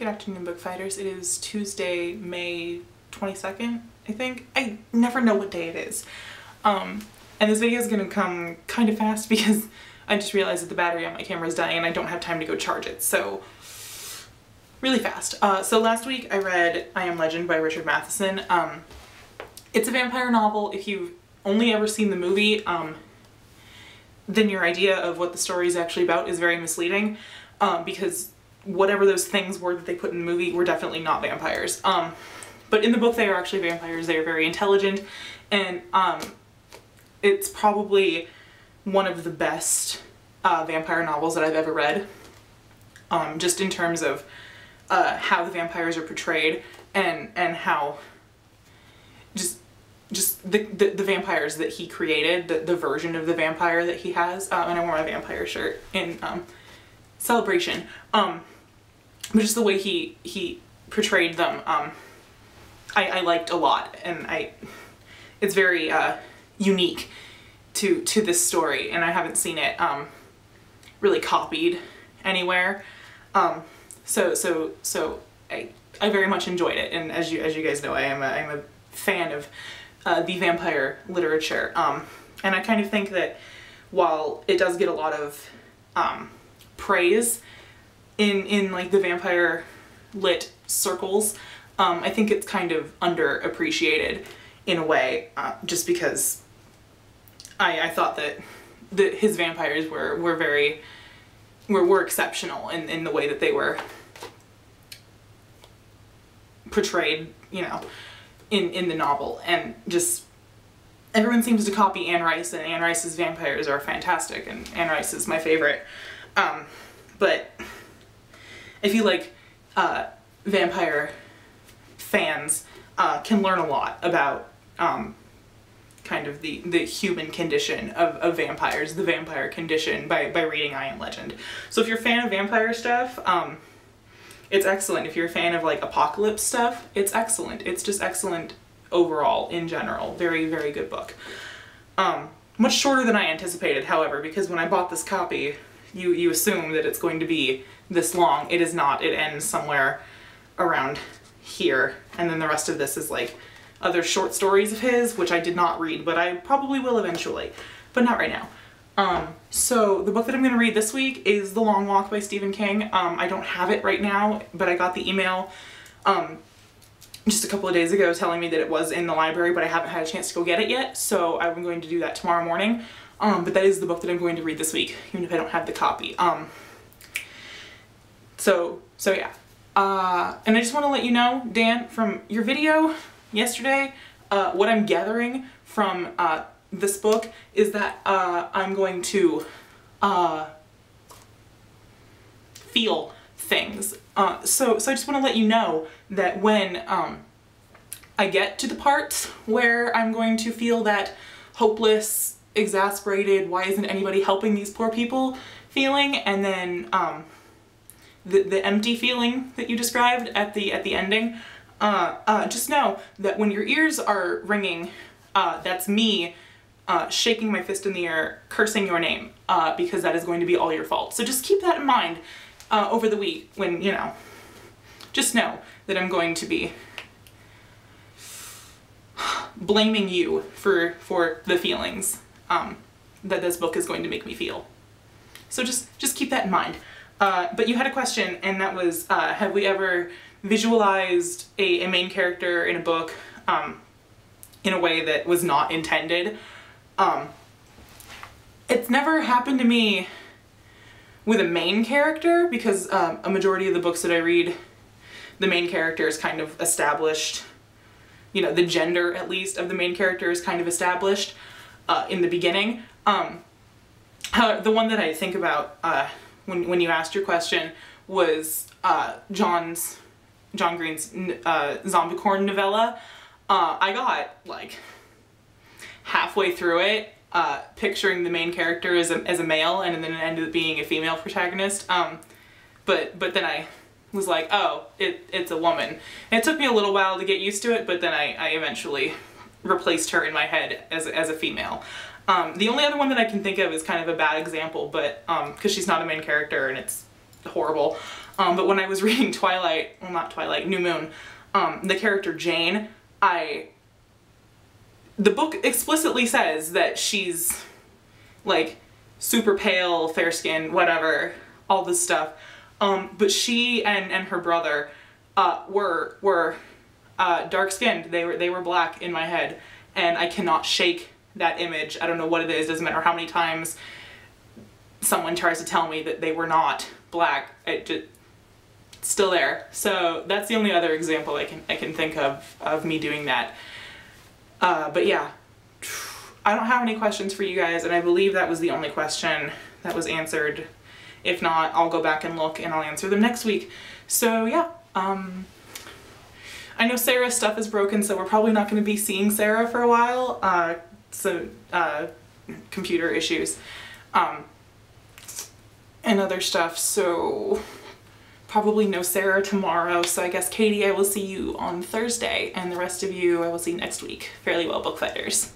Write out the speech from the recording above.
Good afternoon, Bookfighters. It is Tuesday, May 22nd, I think. I never know what day it is. And this video is going to come kind of fast because I just realized that the battery on my camera is dying and I don't have time to go charge it, so really fast. So last week I read I Am Legend by Richard Matheson. It's a vampire novel. If you've only ever seen the movie, then your idea of what the story is actually about is very misleading, because whatever those things were that they put in the movie were definitely not vampires. But in the book they are actually vampires. They are very intelligent, and it's probably one of the best vampire novels that I've ever read, just in terms of how the vampires are portrayed and how just the vampires that he created, the version of the vampire that he has. And I wore my vampire shirt in celebration. But just the way he portrayed them, I liked a lot, and it's very unique to this story, and I haven't seen it really copied anywhere. So I very much enjoyed it, and as you guys know, I'm a fan of the vampire literature, and I kind of think that while it does get a lot of praise in like the vampire lit circles, I think it's kind of underappreciated in a way, just because I thought that his vampires were exceptional in the way that they were portrayed, you know, in the novel. And just everyone seems to copy Anne Rice, and Anne Rice's vampires are fantastic, and Anne Rice is my favorite. But I feel like vampire fans can learn a lot about kind of the human condition of vampires, the vampire condition, by reading I Am Legend. So if you're a fan of vampire stuff, it's excellent. If you're a fan of like apocalypse stuff, it's excellent. It's just excellent overall in general. Very, very good book. Much shorter than I anticipated, however, because when I bought this copy, you assume that it's going to be this long. It is not. It ends somewhere around here, and then the rest of this is like other short stories of his, which I did not read, but I probably will eventually, but not right now. So the book that I'm going to read this week is The Long Walk by Stephen King. I don't have it right now, but I got the email just a couple of days ago telling me that it was in the library, but I haven't had a chance to go get it yet, so I'm going to do that tomorrow morning. But that is the book that I'm going to read this week, even if I don't have the copy. So yeah. And I just want to let you know, Dan, from your video yesterday, what I'm gathering from this book is that I'm going to feel things. So I just want to let you know that when I get to the part where I'm going to feel that hopeless, exasperated, why isn't anybody helping these poor people feeling, and then the empty feeling that you described at the ending, just know that when your ears are ringing, that's me shaking my fist in the air, cursing your name, because that is going to be all your fault. So just keep that in mind over the week when, you know, just know that I'm going to be blaming you for the feelings that this book is going to make me feel. So just keep that in mind. But you had a question, and that was, have we ever visualized a main character in a book in a way that was not intended? It's never happened to me with a main character, because a majority of the books that I read, the main character is kind of established, you know, the gender at least of the main character is kind of established in the beginning. The one that I think about when you asked your question was John Green's Zombicorn novella. I got like halfway through it picturing the main character as a male, and then it ended up being a female protagonist. But then I was like, oh, it's a woman. And it took me a little while to get used to it, but then I eventually replaced her in my head as a female. The only other one that I can think of is kind of a bad example, but because she's not a main character and it's horrible, But when I was reading Twilight, well not Twilight, New Moon, the character Jane, the book explicitly says that she's like super pale, fair skinned, whatever, all this stuff. But she and her brother were dark skinned. They were black in my head, and I cannot shake that image. I don't know what it is. Doesn't matter how many times someone tries to tell me that they were not black. It's still there. So that's the only other example I can think of me doing that. But yeah, I don't have any questions for you guys, and I believe that was the only question that was answered. If not, I'll go back and look and I'll answer them next week. So yeah, I know Sarah's stuff is broken, so we're probably not going to be seeing Sarah for a while. Computer issues and other stuff, so probably no Sarah tomorrow. So I guess Katie, I will see you on Thursday, and the rest of you I will see next week. Fairly well, Bookfighters.